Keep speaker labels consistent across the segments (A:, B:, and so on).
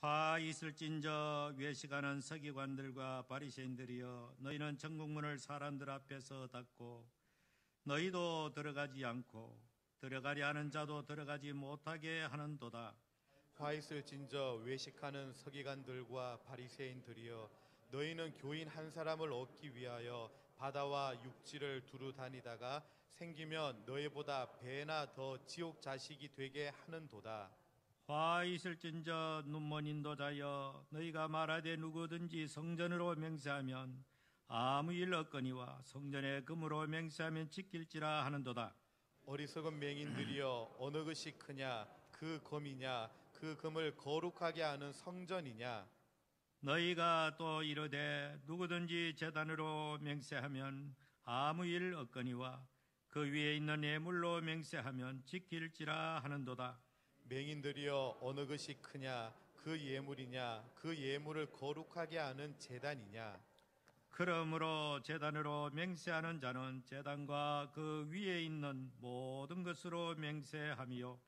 A: 화 있을진저 외식하는 서기관들과 바리새인들이여, 너희는 정국문을 사람들 앞에서 닫고 너희도 들어가지 않고 들어가려 하는 자도 들어가지 못하게 하는도다.
B: 화 있을진저 외식하는 서기관들과 바리새인들이여, 너희는 교인 한 사람을 얻기 위하여 바다와 육지를 두루 다니다가 생기면 너희보다 배나 더 지옥 자식이 되게 하는도다.
A: 화 있을진저 눈먼 인도자여, 너희가 말하되 누구든지 성전으로 맹세하면 아무 일 없거니와 성전에 금으로 맹세하면 지킬지라 하는도다.
B: 어리석은 맹인들이여, 어느 것이 크냐? 그 금이냐? 그 금을 거룩하게 하는 성전이냐?
A: 너희가 또 이르되 누구든지 제단으로 맹세하면 아무 일 없거니와 그 위에 있는 예물로 맹세하면 지킬지라 하는도다.
B: 맹인들이여, 어느 것이 크냐? 그 예물이냐? 그 예물을 거룩하게 하는 제단이냐?
A: 그러므로 제단으로 맹세하는 자는 제단과 그 위에 있는 모든 것으로 맹세하며,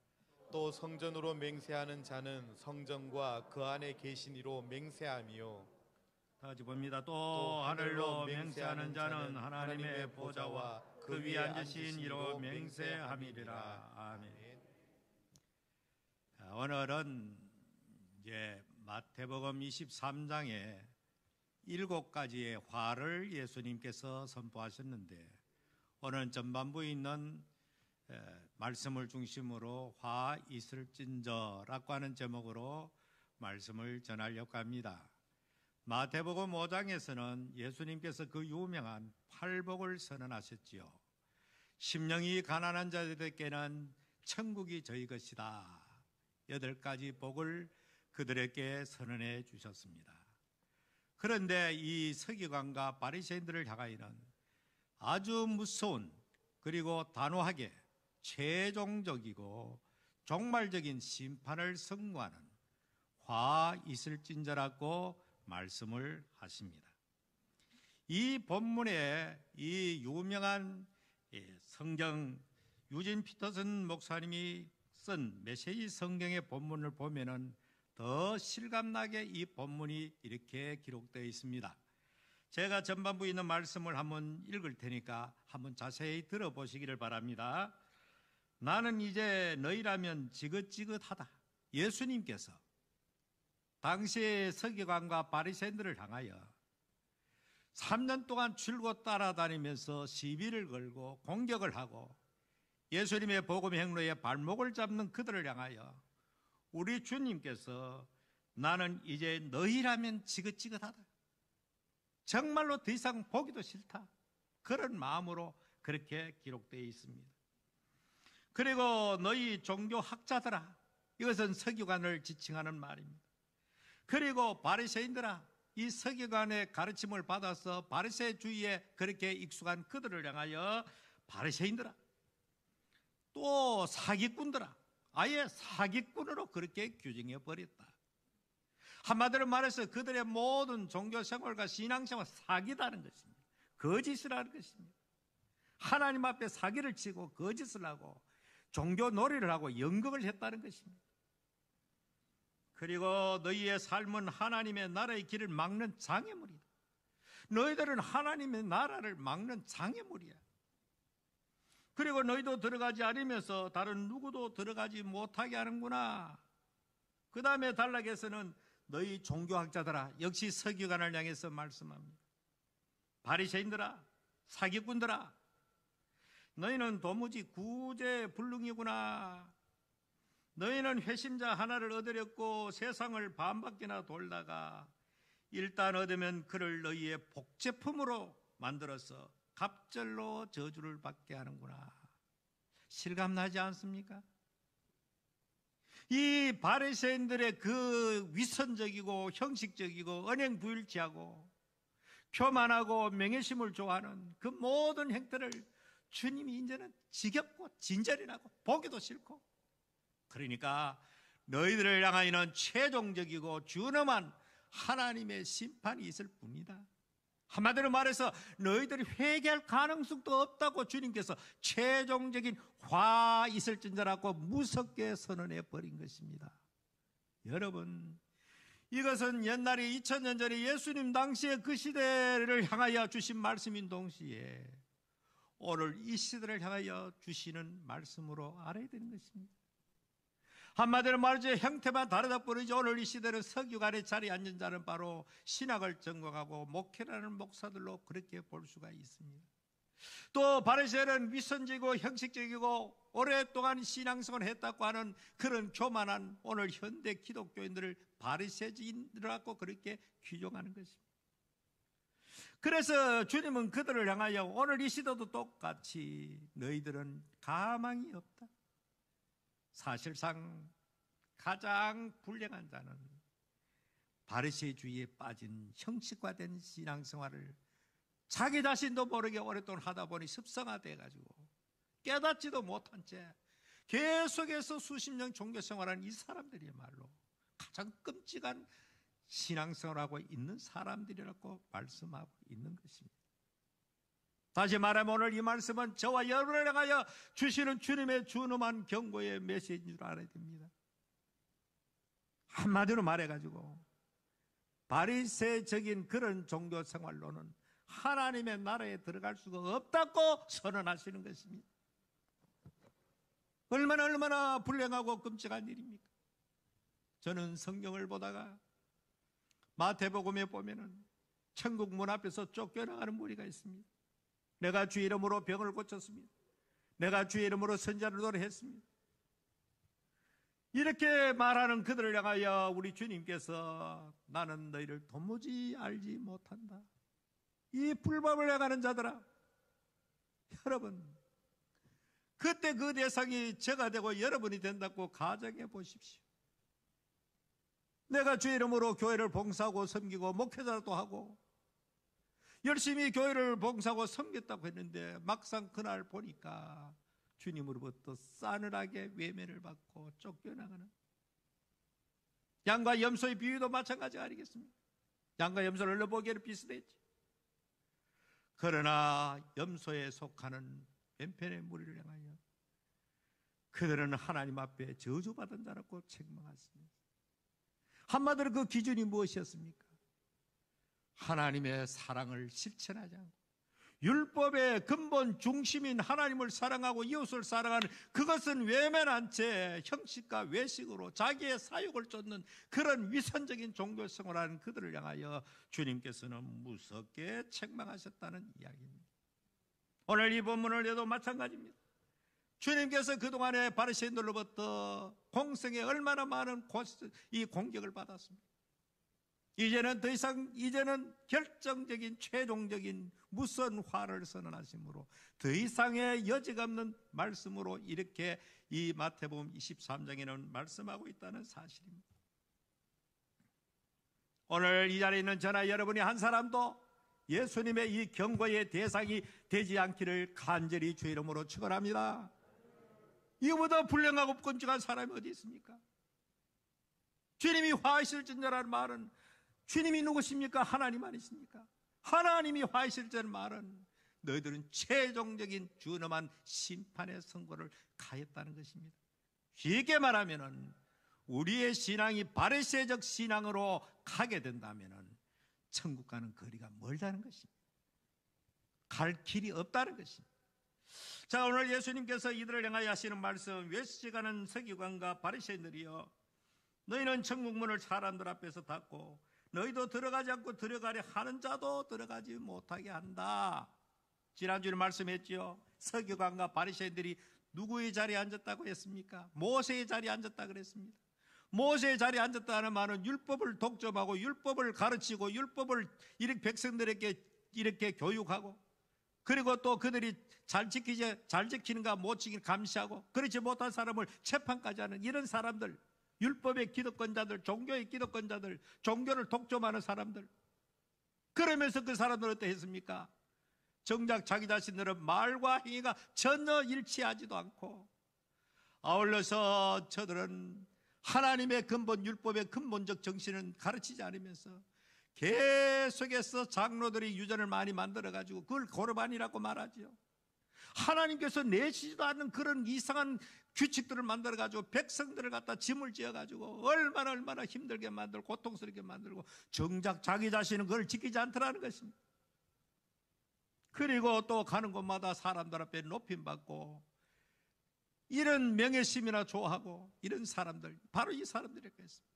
B: 또 성전으로 맹세하는 자는 성전과 그 안에 계신 이로 맹세하며,
A: 다시 봅니다. 또 하늘로 맹세하는 자는 하나님의 보좌와 그 위에 앉으신 이로 맹세함이리라. 아멘. 오늘은 이제 마태복음 23장에 7가지의 화를 예수님께서 선포하셨는데, 오늘 전반부에 있는 말씀을 중심으로 화 있을진저라고 하는 제목으로 말씀을 전하려고 합니다. 마태복음 5장에서는 예수님께서 그 유명한 팔복을 선언하셨지요. 심령이 가난한 자들에게는 천국이 저희 것이다. 8가지 복을 그들에게 선언해 주셨습니다. 그런데 이 서기관과 바리새인들을 향하여는 아주 무서운, 그리고 단호하게 최종적이고 종말적인 심판을 선고하는 화 있을진저라고 말씀을 하십니다. 이 본문에 이 유명한 성경 유진 피터슨 목사님이 쓴 메시지 성경의 본문을 보면은 더 실감나게 이 본문이 이렇게 기록되어 있습니다. 제가 전반부에 있는 말씀을 한번 읽을 테니까 한번 자세히 들어보시기를 바랍니다. 나는 이제 너희라면 지긋지긋하다. 예수님께서 당시의 서기관과 바리새인들을 향하여 3년 동안 줄곧 따라다니면서 시비를 걸고 공격을 하고 예수님의 복음 행로에 발목을 잡는 그들을 향하여 우리 주님께서 나는 이제 너희라면 지긋지긋하다. 정말로 더 이상 보기도 싫다. 그런 마음으로 그렇게 기록되어 있습니다. 그리고 너희 종교학자들아, 이것은 서기관을 지칭하는 말입니다. 그리고 바리새인들아, 이 서기관의 가르침을 받아서 바리새주의에 그렇게 익숙한 그들을 향하여 바리새인들아, 또 사기꾼들아, 아예 사기꾼으로 그렇게 규정해 버렸다. 한마디로 말해서 그들의 모든 종교생활과 신앙생활 사기다는 것입니다. 거짓이라는 것입니다. 하나님 앞에 사기를 치고 거짓을 하고 종교 놀이를 하고 연극을 했다는 것입니다. 그리고 너희의 삶은 하나님의 나라의 길을 막는 장애물이다. 너희들은 하나님의 나라를 막는 장애물이야. 그리고 너희도 들어가지 않으면서 다른 누구도 들어가지 못하게 하는구나. 그 다음에 단락에서는 너희 종교학자들아, 역시 서기관을 향해서 말씀합니다. 바리새인들아, 사기꾼들아, 너희는 도무지 구제불능이구나. 너희는 회심자 하나를 얻으려고 세상을 반바퀴나 돌다가 일단 얻으면 그를 너희의 복제품으로 만들어서 갑절로 저주를 받게 하는구나. 실감나지 않습니까? 이 바리새인들의 그 위선적이고 형식적이고 언행부일치하고 교만하고 명예심을 좋아하는 그 모든 행태를 주님이 이제는 지겹고 진절이라고 보기도 싫고, 그러니까 너희들을 향하여는 최종적이고 준엄한 하나님의 심판이 있을 뿐이다. 한마디로 말해서 너희들이 회개할 가능성도 없다고 주님께서 최종적인 화 있을진저라고 무섭게 선언해 버린 것입니다. 여러분, 이것은 옛날에 2000년 전에 예수님 당시에 그 시대를 향하여 주신 말씀인 동시에 오늘 이 시대를 향하여 주시는 말씀으로 알아야 되는 것입니다. 한마디로 말하죠. 형태만 다르다 뿐이지 오늘 이 시대는 서기관의 자리에 앉은 자는 바로 신학을 전공하고 목회라는 목사들로 그렇게 볼 수가 있습니다. 또 바리새인은 위선적이고 형식적이고 오랫동안 신앙생활을 했다고 하는 그런 교만한 오늘 현대 기독교인들을 바리새인이라고 그렇게 규정하는 것입니다. 그래서 주님은 그들을 향하여 오늘 이 시대도 똑같이 너희들은 가망이 없다. 사실상 가장 불행한 자는 바리새주의에 빠진 형식화된 신앙생활을 자기 자신도 모르게 오랫동안 하다 보니 습성화돼가지고 깨닫지도 못한 채 계속해서 수십 년 종교생활하는 이 사람들이야말로 가장 끔찍한 신앙생활하고 있는 사람들이라고 말씀하고 있는 것입니다. 다시 말하면 오늘 이 말씀은 저와 여러분을 향하여 주시는 주님의 준엄한 경고의 메시지인 줄 알아야 됩니다. 한마디로 말해가지고 바리새적인 그런 종교생활로는 하나님의 나라에 들어갈 수가 없다고 선언하시는 것입니다. 얼마나 불행하고 끔찍한 일입니까? 저는 성경을 보다가 마태복음에 보면은 천국 문 앞에서 쫓겨나가는 무리가 있습니다. 내가 주의 이름으로 병을 고쳤습니다. 내가 주의 이름으로 선자를 노래했습니다. 이렇게 말하는 그들을 향하여 우리 주님께서 나는 너희를 도무지 알지 못한다. 이 불법을 행하는 자들아, 여러분 그때 그 대상이 제가 되고 여러분이 된다고 가정해 보십시오. 내가 주의 이름으로 교회를 봉사하고 섬기고 목회자도 하고 열심히 교회를 봉사하고 섬겼다고 했는데 막상 그날 보니까 주님으로부터 싸늘하게 외면을 받고 쫓겨나가는, 양과 염소의 비유도 마찬가지 아니겠습니까? 양과 염소를 흘려보기에는 비슷했지. 그러나 염소에 속하는 왼편의 무리를 향하여 그들은 하나님 앞에 저주받은 자라고 책망했습니다. 한마디로 그 기준이 무엇이었습니까? 하나님의 사랑을 실천하지 않고 율법의 근본 중심인 하나님을 사랑하고 이웃을 사랑하는, 그것은 외면한 채 형식과 외식으로 자기의 사욕을 쫓는 그런 위선적인 종교생활하는 그들을 향하여 주님께서는 무섭게 책망하셨다는 이야기입니다. 오늘 이 본문을 해도 마찬가지입니다. 주님께서 그동안에 바리새인들로부터 공성에 얼마나 많은 이 공격을 받았습니다. 이제는 더 이상 결정적인 최종적인 무선화를 선언하심으로 더 이상의 여지가 없는 말씀으로 이렇게 이 마태복음 23장에는 말씀하고 있다는 사실입니다. 오늘 이 자리에 있는 저나 여러분이 한 사람도 예수님의 이 경고의 대상이 되지 않기를 간절히 주의 이름으로 축원합니다. 이거보다 불행하고 끔찍한 사람이 어디 있습니까? 주님이 화이실진저라는 말은 주님이 누구십니까? 하나님 아니십니까? 하나님이 화이실자는 말은 너희들은 최종적인 준엄한 심판의 선고를 가했다는 것입니다. 쉽게 말하면 우리의 신앙이 바리새적 신앙으로 가게 된다면 천국과는 거리가 멀다는 것입니다. 갈 길이 없다는 것입니다. 자, 오늘 예수님께서 이들을 향하여 하시는 말씀, 외식하는 서기관과 바리새인들이여, 너희는 천국 문을 사람들 앞에서 닫고 너희도 들어가지 않고 들어가려 하는 자도 들어가지 못하게 한다. 지난주에 말씀했죠. 서기관과 바리새인들이 누구의 자리에 앉았다고 했습니까? 모세의 자리에 앉았다 그랬습니다. 모세의 자리에 앉았다는 말은 율법을 독점하고 율법을 가르치고 율법을 이렇게 백성들에게 이렇게 교육하고, 그리고 또 그들이 잘 지키는가 못 지키는 감시하고, 그렇지 못한 사람을 재판까지 하는 이런 사람들, 율법의 기득권자들, 종교의 기득권자들, 종교를 독점하는 사람들. 그러면서 그 사람들은 어떠했습니까? 정작 자기 자신들은 말과 행위가 전혀 일치하지도 않고, 아울러서 저들은 하나님의 근본, 율법의 근본적 정신은 가르치지 않으면서 계속해서 장로들이 유전을 많이 만들어가지고 그걸 고르반이라고 말하죠. 하나님께서 내시지도 않는 그런 이상한 규칙들을 만들어가지고 백성들을 갖다 짐을 지어가지고 얼마나 힘들게 만들고 고통스럽게 만들고 정작 자기 자신은 그걸 지키지 않더라는 것입니다. 그리고 또 가는 곳마다 사람들 앞에 높임받고 이런 명예심이나 좋아하고 이런 사람들, 바로 이 사람들이었겠습니다.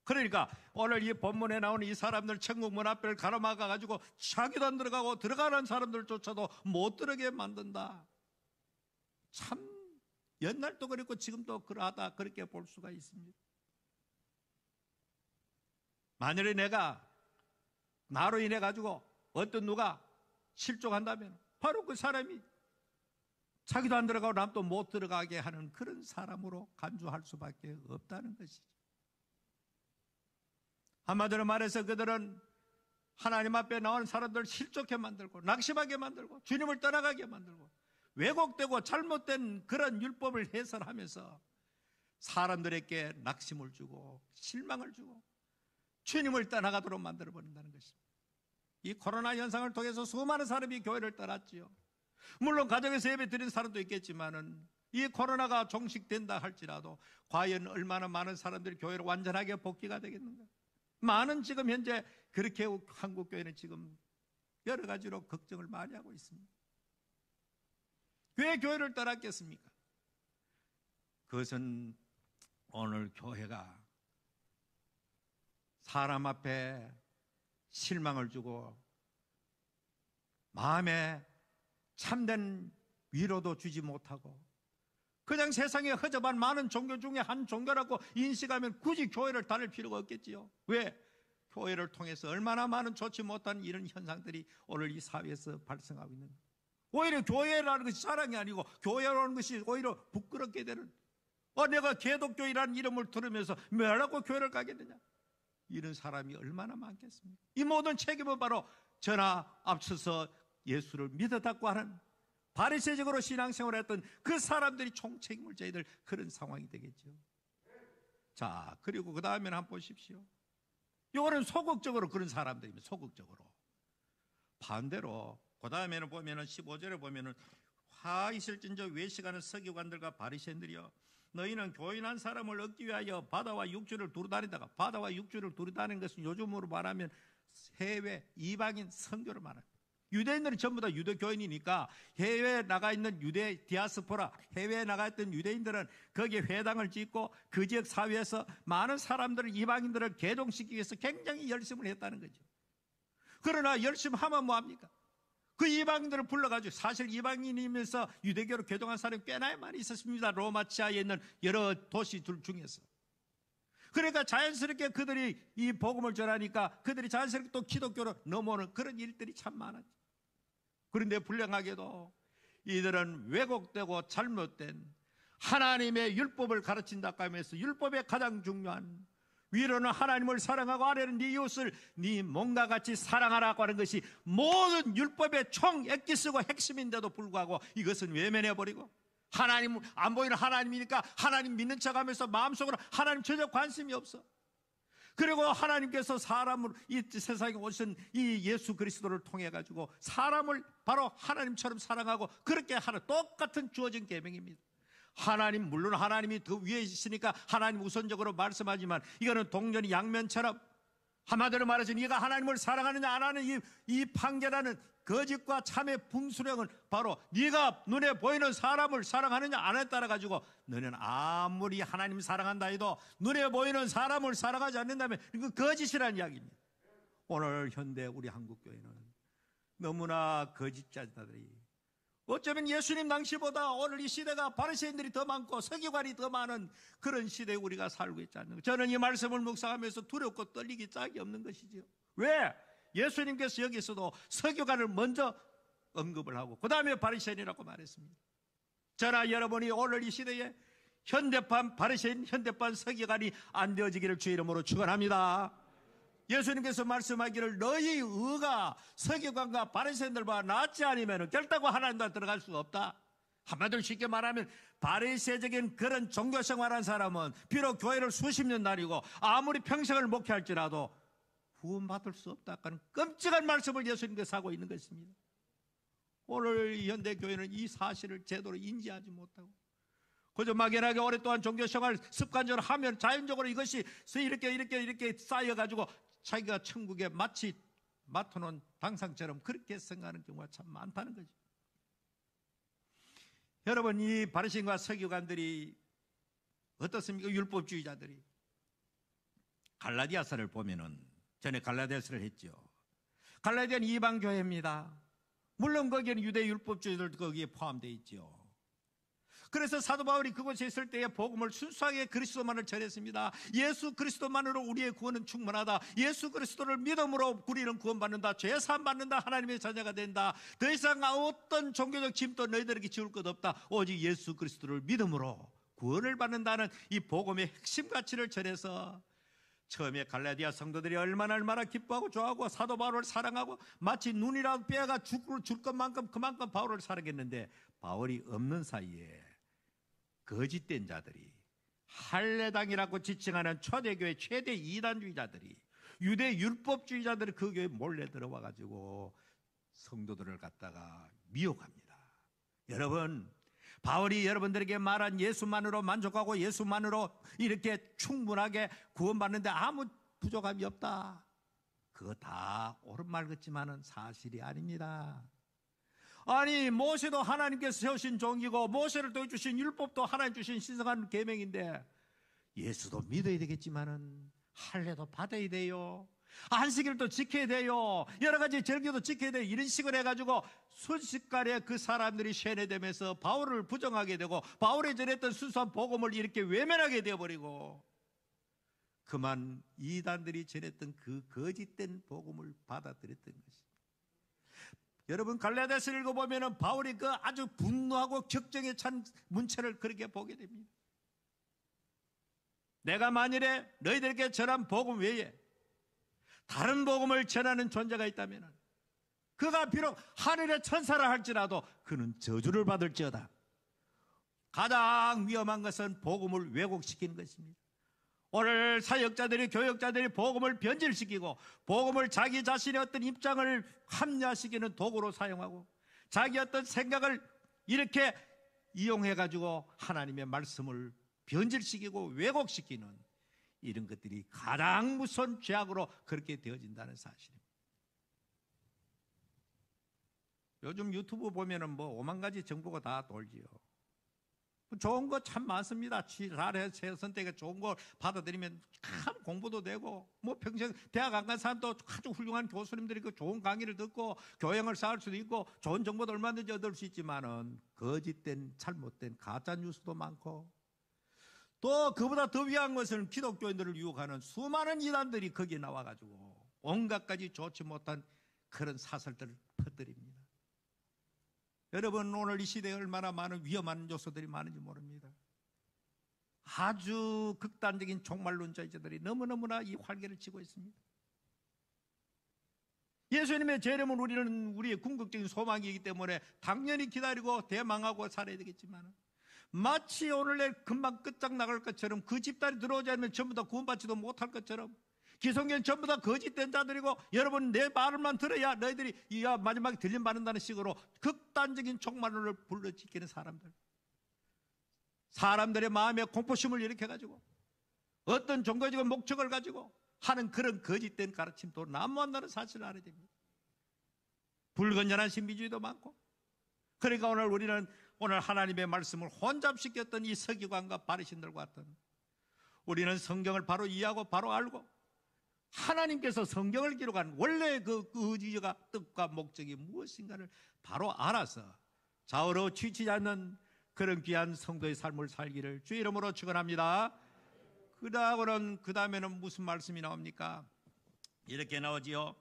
A: 그러니까 오늘 이 본문에 나오는 이 사람들 천국 문 앞을 가로막아가지고 자기도 안 들어가고 들어가는 사람들조차도 못 들어게 만든다. 참 옛날도 그랬고 지금도 그러하다, 그렇게 볼 수가 있습니다. 만일에 내가 나로 인해 가지고 어떤 누가 실족한다면 바로 그 사람이 자기도 안 들어가고 남도 못 들어가게 하는 그런 사람으로 간주할 수밖에 없다는 것이죠. 한마디로 말해서 그들은 하나님 앞에 나오는 사람들을 실족해 만들고 낙심하게 만들고 주님을 떠나가게 만들고 왜곡되고 잘못된 그런 율법을 해설하면서 사람들에게 낙심을 주고 실망을 주고 주님을 떠나가도록 만들어버린다는 것입니다. 이 코로나 현상을 통해서 수많은 사람이 교회를 떠났지요. 물론 가정에서 예배 드린 사람도 있겠지만은 이 코로나가 종식된다 할지라도 과연 얼마나 많은 사람들이 교회로 완전하게 복귀가 되겠는가. 많은 지금 현재 그렇게 한국교회는 지금 여러 가지로 걱정을 많이 하고 있습니다. 왜 교회를 떠났겠습니까? 그것은 오늘 교회가 사람 앞에 실망을 주고 마음에 참된 위로도 주지 못하고 그냥 세상에 허접한 많은 종교 중에 한 종교라고 인식하면 굳이 교회를 다닐 필요가 없겠지요. 왜? 교회를 통해서 얼마나 많은 좋지 못한 이런 현상들이 오늘 이 사회에서 발생하고 있는 거예요. 오히려 교회라는 것이 사랑이 아니고 교회라는 것이 오히려 부끄럽게 되는, 내가 개독교회라는 이름을 들으면서 뭐라고 교회를 가겠느냐, 이런 사람이 얼마나 많겠습니까? 이 모든 책임은 바로 저나 앞서서 예수를 믿었다고 하는 바리새적으로 신앙생활을 했던 그 사람들이 총책임을 져야 될 그런 상황이 되겠죠. 자, 그리고 그 다음에는 한번 보십시오. 이거는 소극적으로 그런 사람들입니다. 소극적으로. 반대로 그 다음에는 보면은 15절에 보면은 화 있을진저 외식하는 서기관들과 바리새인들이여, 너희는 교인한 사람을 얻기 위하여 바다와 육지를 두루 다니다가, 바다와 육지를 두루 다니는 것은 요즘으로 말하면 해외 이방인 선교를 말합니다. 유대인들은 전부 다 유대교인이니까 해외에 나가 있는 유대 디아스포라, 해외에 나가 있던 유대인들은 거기에 회당을 짓고 그 지역 사회에서 많은 사람들을, 이방인들을 개종시키기 위해서 굉장히 열심을 했다는 거죠. 그러나 열심히 하면 뭐합니까? 그 이방인들을 불러가지고, 사실 이방인이면서 유대교로 개종한 사람이 꽤나 많이 있었습니다. 로마 치하에 있는 여러 도시들 중에서. 그러니까 자연스럽게 그들이 이 복음을 전하니까 그들이 자연스럽게 또 기독교로 넘어오는 그런 일들이 참 많았죠. 그런데 불행하게도 이들은 왜곡되고 잘못된 하나님의 율법을 가르친다고 하면서 율법의 가장 중요한 위로는 하나님을 사랑하고 아래는 네 이웃을 네 몸과 같이 사랑하라고 하는 것이 모든 율법의 총 액기스고 핵심인데도 불구하고 이것은 외면해버리고, 하나님 안 보이는 하나님이니까 하나님 믿는 척하면서 마음속으로 하나님 전혀 관심이 없어. 그리고 하나님께서 사람을 이 세상에 오신 이 예수 그리스도를 통해 가지고 사람을 바로 하나님처럼 사랑하고 그렇게 하는 똑같은 주어진 계명입니다. 하나님, 물론 하나님이 더 위에 있으니까 하나님 우선적으로 말씀하지만 이거는 동전이 양면처럼, 한마디로 말해서 네가 하나님을 사랑하느냐 안 하는 이 판결하는 거짓과 참의 분수령은 바로 네가 눈에 보이는 사람을 사랑하느냐 안 하느냐에 따라 가지고, 너는 아무리 하나님 사랑한다 해도 눈에 보이는 사람을 사랑하지 않는다면 이거 거짓이라는 이야기입니다. 오늘 현대 우리 한국교회는 너무나 거짓자들이, 어쩌면 예수님 당시보다 오늘 이 시대가 바리새인들이 더 많고 서기관이 더 많은 그런 시대에 우리가 살고 있지 않는가. 저는 이 말씀을 묵상하면서 두렵고 떨리기 짝이 없는 것이죠. 왜? 예수님께서 여기서도 서기관을 먼저 언급을 하고 그 다음에 바리새인이라고 말했습니다. 저나 여러분이 오늘 이 시대에 현대판 바리새인, 현대판 서기관이 안 되어지기를 주의 이름으로 축원합니다. 예수님께서 말씀하기를 너희 의가 서기관과 바리새인들보다 낫지 않으면 결단코 하나님도 들어갈 수가 없다. 한마디로 쉽게 말하면 바리새적인 그런 종교생활한 사람은 비록 교회를 수십 년 다니고 아무리 평생을 목회할지라도 구원받을 수 없다 하는 끔찍한 말씀을 예수님께서 하고 있는 것입니다. 오늘 현대교회는 이 사실을 제대로 인지하지 못하고 그저 막연하게 오랫동안 종교생활 습관적으로 하면 자연적으로 이것이 이렇게 쌓여가지고 자기가 천국에 마치 맡아놓은 당상처럼 그렇게 생각하는 경우가 참 많다는 거죠. 여러분, 이 바리새인과 서기관들이 어떻습니까? 율법주의자들이. 갈라디아서를 보면은, 전에 갈라디아서를 했죠. 갈라디아는 이방교회입니다. 물론 거기에는 유대 율법주의들도 거기에 포함되어 있죠. 그래서 사도 바울이 그곳에 있을 때에 복음을 순수하게 그리스도만을 전했습니다. 예수 그리스도만으로 우리의 구원은 충분하다. 예수 그리스도를 믿음으로 우리는 구원받는다. 죄사함 받는다. 하나님의 자녀가 된다. 더 이상 어떤 종교적 짐도 너희들에게 지울 것 없다. 오직 예수 그리스도를 믿음으로 구원을 받는다는 이 복음의 핵심 가치를 전해서 처음에 갈라디아 성도들이 얼마나 기뻐하고 좋아하고 사도 바울을 사랑하고 마치 눈이라도 빼가 줄 것만큼 그만큼 바울을 사랑했는데, 바울이 없는 사이에 거짓된 자들이, 할례당이라고 지칭하는 초대교회 최대 이단주의자들이, 유대 율법주의자들이 그 교회에 몰래 들어와 가지고 성도들을 갖다가 미혹합니다. 여러분, 바울이 여러분들에게 말한 예수만으로 만족하고 예수만으로 이렇게 충분하게 구원받는데 아무 부족함이 없다, 그거 다 옳은 말 같지만은 사실이 아닙니다. 아니, 모세도 하나님께서 세우신 종이고 모세를 통해 주신 율법도 하나님 주신 신성한 계명인데, 예수도 믿어야 되겠지만은 할례도 받아야 돼요. 안식일도 지켜야 돼요. 여러 가지 절기도 지켜야 돼요. 이런 식으로 해가지고 순식간에 그 사람들이 세뇌되면서 바울을 부정하게 되고, 바울이 전했던 순수한 복음을 이렇게 외면하게 되어버리고, 그만 이단들이 전했던 그 거짓된 복음을 받아들였던 것입니다. 여러분, 갈라디아서를 읽어보면 바울이 그 아주 분노하고 격정에 찬 문체를 그렇게 보게 됩니다. 내가 만일에 너희들에게 전한 복음 외에 다른 복음을 전하는 존재가 있다면 그가 비록 하늘의 천사라 할지라도 그는 저주를 받을지어다. 가장 위험한 것은 복음을 왜곡시키는 것입니다. 오늘 사역자들이, 교역자들이 복음을 변질시키고 복음을 자기 자신의 어떤 입장을 합리화시키는 도구로 사용하고 자기 어떤 생각을 이렇게 이용해가지고 하나님의 말씀을 변질시키고 왜곡시키는 이런 것들이 가장 무서운 죄악으로 그렇게 되어진다는 사실입니다. 요즘 유튜브 보면은 뭐 오만 가지 정보가 다 돌지요. 좋은 거 참 많습니다. 잘해서 선택에 좋은 거 받아들이면 참 공부도 되고, 뭐 평생 대학 안 간 사람도 아주 훌륭한 교수님들이 그 좋은 강의를 듣고 교양을 쌓을 수도 있고 좋은 정보도 얼마든지 얻을 수 있지만은 거짓된 잘못된 가짜 뉴스도 많고, 또 그보다 더 위한 것은 기독교인들을 유혹하는 수많은 이단들이 거기에 나와가지고 온갖 가지 좋지 못한 그런 사설들을 퍼뜨립니다. 여러분, 오늘 이 시대에 얼마나 많은 위험한 요소들이 많은지 모릅니다. 아주 극단적인 종말론자들이 너무너무나 이 활개를 치고 있습니다. 예수님의 재림은 우리는 우리의 궁극적인 소망이기 때문에 당연히 기다리고 대망하고 살아야 되겠지만, 마치 오늘내 금방 끝장나갈 것처럼, 그 집단이 들어오지 않으면 전부 다 구원받지도 못할 것처럼, 기성교는 전부 다 거짓된 자들이고 여러분 내 말만 들어야 너희들이 마지막에 들림받는다는 식으로 극단적인 종말론을 불러지키는 사람들의 마음에 공포심을 일으켜가지고 어떤 종교적인 목적을 가지고 하는 그런 거짓된 가르침도 난무한다는 사실을 알아야 됩니다. 불건전한 신비주의도 많고, 그러니까 우리는 오늘 하나님의 말씀을 혼잡시켰던 이 서기관과 바리새인들과 같은, 우리는 성경을 바로 이해하고 바로 알고 하나님께서 성경을 기록한 원래 그 의지가 뜻과 목적이 무엇인가를 바로 알아서 좌우로 치우치지 않는 그런 귀한 성도의 삶을 살기를 주의 이름으로 축원합니다. 그 다음에는 무슨 말씀이 나옵니까? 이렇게 나오지요.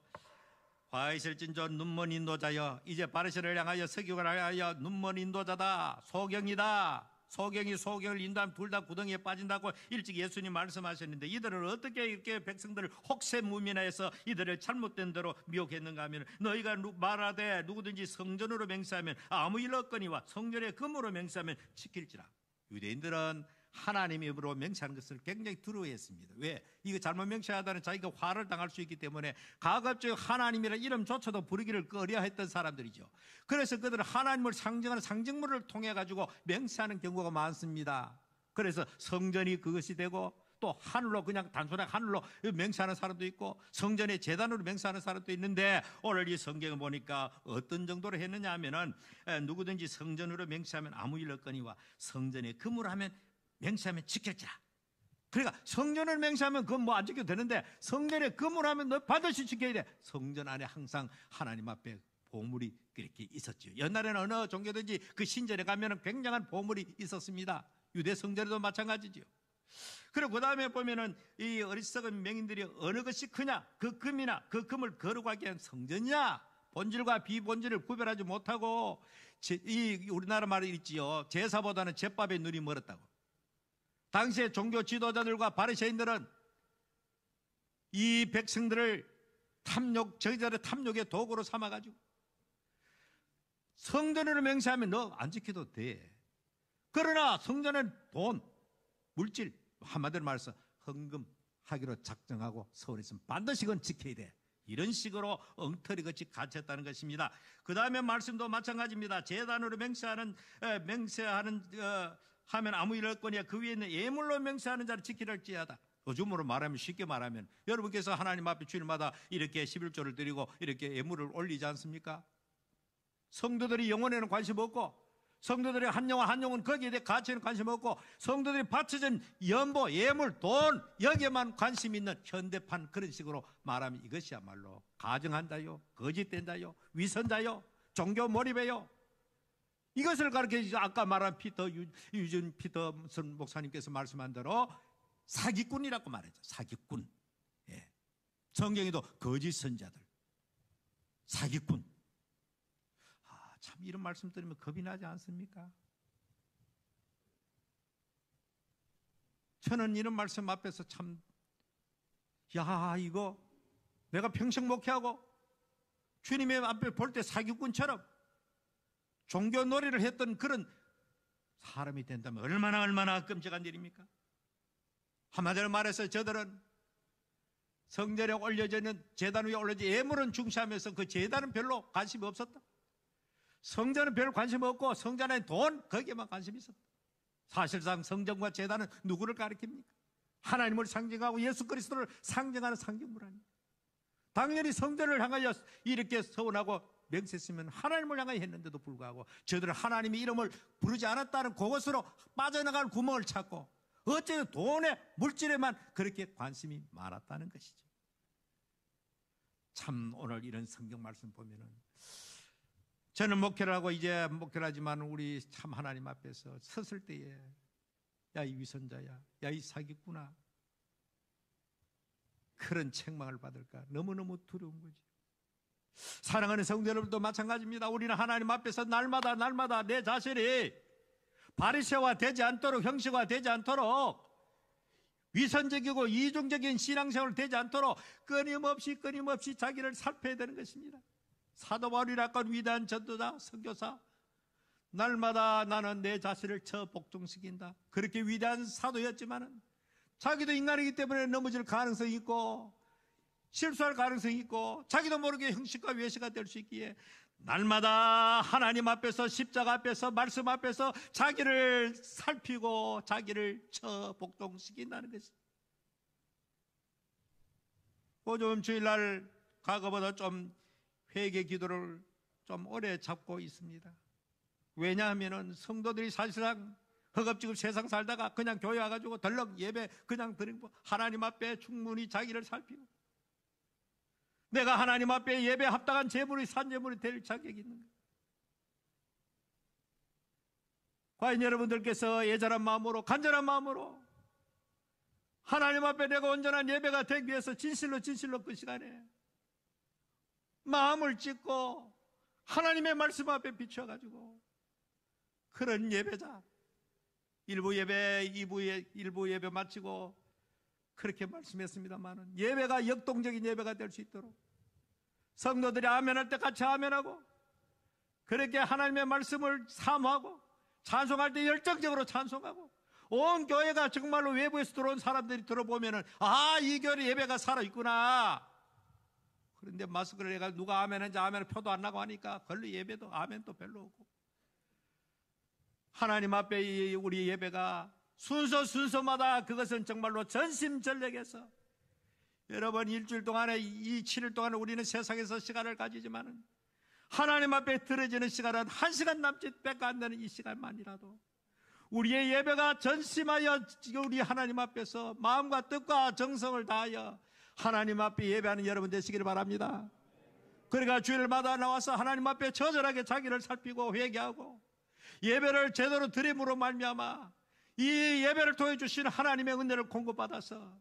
A: 화 있을진저 눈먼 인도자여, 이제 바리새인을 향하여 서기관을 향하여 눈먼 인도자다, 소경이다. 소경을 인도하면 둘 다 구덩이에 빠진다고 일찍 예수님 말씀하셨는데, 이들을 어떻게 이렇게 백성들을 혹세무민화해서 이들을 잘못된 대로 미혹했는가 하면, 너희가 말하되 누구든지 성전으로 맹세하면 아무 일 없거니와 성전의 금으로 맹세하면 지킬지라. 유대인들은 하나님의 이름으로 맹세하는 것을 굉장히 두려워했습니다. 왜? 이거 잘못 맹세하다는 자기가 화를 당할 수 있기 때문에 가급적 하나님이라는 이름조차도 부르기를 꺼려했던 사람들이죠. 그래서 그들은 하나님을 상징하는 상징물을 통해 가지고 맹세하는 경우가 많습니다. 그래서 성전이 그것이 되고, 또 하늘로, 그냥 단순하게 하늘로 맹세하는 사람도 있고, 성전의 제단으로 맹세하는 사람도 있는데, 오늘 이 성경을 보니까 어떤 정도로 했느냐 하면은, 누구든지 성전으로 맹세하면 아무 일 없거니와 성전에 금을 하면 맹세하면 지킬지라. 그러니까 성전을 맹세하면 그건 뭐 안 지켜도 되는데, 성전에 금을 하면 너 반드시 지켜야 돼. 성전 안에 항상 하나님 앞에 보물이 그렇게 있었죠. 옛날에는 어느 종교든지 그 신전에 가면 굉장한 보물이 있었습니다. 유대 성전에도 마찬가지죠. 그리고 그 다음에 보면은 이 어리석은 맹인들이 어느 것이 크냐, 그 금이나 그 금을 거룩하게 한 성전이냐, 본질과 비본질을 구별하지 못하고, 이 우리나라 말이 있지요. 제사보다는 제밥에 눈이 멀었다고. 당시의 종교 지도자들과 바리새인들은 이 백성들을 저희들의 탐욕의 도구로 삼아가지고, 성전으로 맹세하면 너 안 지켜도 돼. 그러나 성전은 돈, 물질, 한마디로 말해서 헌금하기로 작정하고 서울에서는 반드시 그건 지켜야 돼. 이런 식으로 엉터리같이 가르쳤다는 것입니다. 그 다음에 말씀도 마찬가지입니다. 제단으로 맹세하는 하면 아무 일 없거니와 그 위에 있는 예물로 맹세하는 자를 지키랄지어다. 요즘으로 말하면, 쉽게 말하면, 여러분께서 하나님 앞에 주일마다 이렇게 11조를 드리고 이렇게 예물을 올리지 않습니까? 성도들이 영혼에는 관심 없고, 성도들의 한 영혼 거기에 대해 가치에는 관심 없고, 성도들이 바쳐진 연보, 예물, 돈, 여기에만 관심 있는 현대판 그런 식으로 말하면 이것이야말로 가정한다요, 거짓된다요, 위선자요, 종교 몰입해요. 이것을 가르쳐 아까 말한 유진 피터슨 목사님께서 말씀한 대로 사기꾼이라고 말했죠. 사기꾼. 예. 성경에도 거짓 선자들, 사기꾼. 참 이런 말씀 들으면 겁이 나지 않습니까? 저는 이런 말씀 앞에서 참, 이거 내가 평생 목회하고 주님의 앞에 볼 때 사기꾼처럼 종교 놀이를 했던 그런 사람이 된다면 얼마나 끔찍한 일입니까? 한마디로 말해서 저들은 성전에 올려져 있는, 제단 위에 올려져 예물은 중시하면서 그 제단은 별로 관심이 없었다. 성전은 별 관심 없고 성전에 돈, 거기에만 관심이 있었다. 사실상 성전과 제단은 누구를 가리킵니까? 하나님을 상징하고 예수 그리스도를 상징하는 상징물 아닙니까? 당연히 성전을 향하여 이렇게 서원하고 맹세했으면 하나님을 향하여 했는데도 불구하고 저들은 하나님의 이름을 부르지 않았다는 그것으로 빠져나갈 구멍을 찾고, 어째서 돈에, 물질에만 그렇게 관심이 많았다는 것이죠. 참 오늘 이런 성경 말씀 보면은, 저는 목회를 하고 이제 목회를 하지만 우리 참 하나님 앞에서 섰을 때에, 야 이 위선자야, 야 이 사기꾼아, 그런 책망을 받을까 너무너무 두려운 거지. 사랑하는 성도 여러분도 마찬가지입니다. 우리는 하나님 앞에서 날마다 내 자신이 바리새와 되지 않도록, 형식화 되지 않도록, 위선적이고 이중적인 신앙생활을 되지 않도록 끊임없이 자기를 살펴야 되는 것입니다. 사도 바울이라건 위대한 전도자, 선교사, 날마다 나는 내 자신을 복종시킨다. 그렇게 위대한 사도였지만은 자기도 인간이기 때문에 넘어질 가능성이 있고 실수할 가능성이 있고 자기도 모르게 형식과 외식가 될 수 있기에 날마다 하나님 앞에서, 십자가 앞에서, 말씀 앞에서 자기를 살피고 자기를 복종시킨다는 것이. 요즘 주일날 과거보다 좀 회개 기도를 좀 오래 잡고 있습니다. 왜냐하면 성도들이 사실상 허겁지겁 세상 살다가 그냥 교회 와가지고 덜렁 예배 그냥 드리고 하나님 앞에 충분히 자기를 살피고, 내가 하나님 앞에 예배 합당한 제물이 산제물이 될 자격이 있는가? 과연 여러분들께서 예절한 마음으로, 간절한 마음으로 하나님 앞에 내가 온전한 예배가 되기 위해서 진실로 그 시간에 마음을 찢고 하나님의 말씀 앞에 비춰가지고 그런 예배자, 일부 예배 마치고 그렇게 말씀했습니다만은, 예배가 역동적인 예배가 될 수 있도록 성도들이 아멘할 때 같이 아멘하고, 그렇게 하나님의 말씀을 사모하고 찬송할 때 열정적으로 찬송하고, 온 교회가 정말로 외부에서 들어온 사람들이 들어보면은 이 교회 예배가 살아있구나. 그런데 마스크를 해가지고 누가 아멘한지 아멘 표도 안 나고 하니까 걸로 예배도 아멘도 별로 없고, 하나님 앞에 우리 예배가 순서마다 그것은 정말로 전심전력해서, 여러분 일주일 동안에 이 7일 동안에 우리는 세상에서 시간을 가지지만은 하나님 앞에 들어지는 시간은 1시간 남짓 밖에 안 되는 이 시간만이라도 우리의 예배가 전심하여 우리 하나님 앞에서 마음과 뜻과 정성을 다하여 하나님 앞에 예배하는 여러분 되시기를 바랍니다. 그러니까 주일마다 나와서 하나님 앞에 처절하게 자기를 살피고 회개하고 예배를 제대로 드림으로 말미암아 이 예배를 통해 주시는 하나님의 은혜를 공급받아서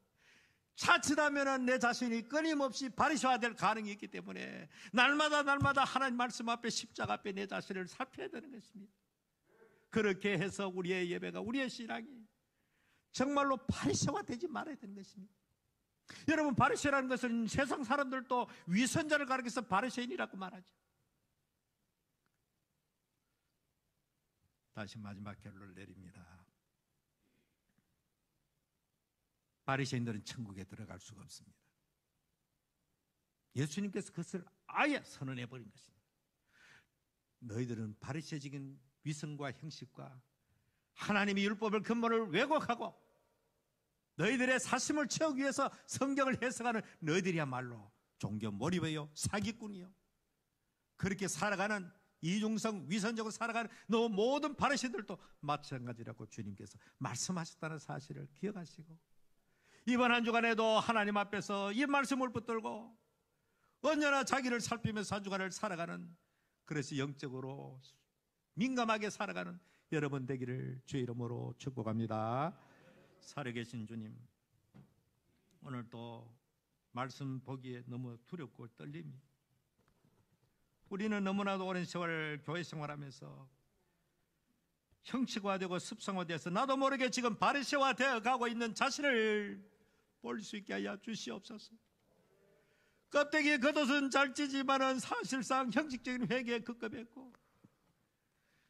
A: 자칫하면 내 자신이 끊임없이 바리새화될 가능이 있기 때문에 날마다 하나님 말씀 앞에 십자가 앞에 내 자신을 살펴야 되는 것입니다. 그렇게 해서 우리의 예배가, 우리의 신앙이 정말로 바리새화 되지 말아야 되는 것입니다. 여러분, 바리새라는 것은 세상 사람들도 위선자를 가리켜서 바리새인이라고 말하죠. 다시 마지막 결론을 내립니다. 바리새인들은 천국에 들어갈 수가 없습니다. 예수님께서 그것을 아예 선언해 버린 것입니다. 너희들은 바리새적인 위선과 형식과 하나님의 율법을 근본을 왜곡하고 너희들의 사심을 채우기 위해서 성경을 해석하는 너희들이야말로 종교 몰입이요, 사기꾼이요, 그렇게 살아가는 이중성 위선적으로 살아가는 너 모든 바리새인들도 마찬가지라고 주님께서 말씀하셨다는 사실을 기억하시고, 이번 한 주간에도 하나님 앞에서 이 말씀을 붙들고 언제나 자기를 살피면서 한 주간을 살아가는, 그래서 영적으로 민감하게 살아가는 여러분 되기를 주의 이름으로 축복합니다. 살아계신 주님, 오늘도 말씀 보기에 너무 두렵고 떨립니다. 우리는 너무나도 오랜 세월 교회 생활하면서 형식화되고 습성화돼서 나도 모르게 지금 바리새화되어 가고 있는 자신을 볼 수 있게 하여 주시옵소서. 껍데기에 겉옷은 잘 찌지만은 사실상 형식적인 회개에 급급했고,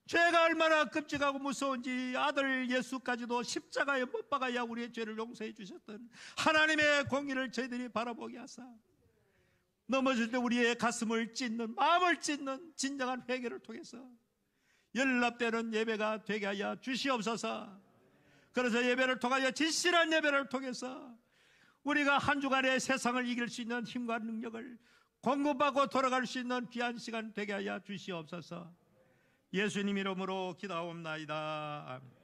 A: 죄가 얼마나 끔찍하고 무서운지 아들 예수까지도 십자가에 못 박아야 우리의 죄를 용서해 주셨던 하나님의 공의를 저희들이 바라보게 하사 넘어질 때 우리의 가슴을 찢는, 마음을 찢는 진정한 회개를 통해서 연락되는 예배가 되게 하여 주시옵소서. 그래서 예배를 통하여 진실한 예배를 통해서 우리가 한 주간의 세상을 이길 수 있는 힘과 능력을 공급받고 돌아갈 수 있는 귀한 시간 되게 하여 주시옵소서. 예수님 이름으로 기도하옵나이다. 아멘.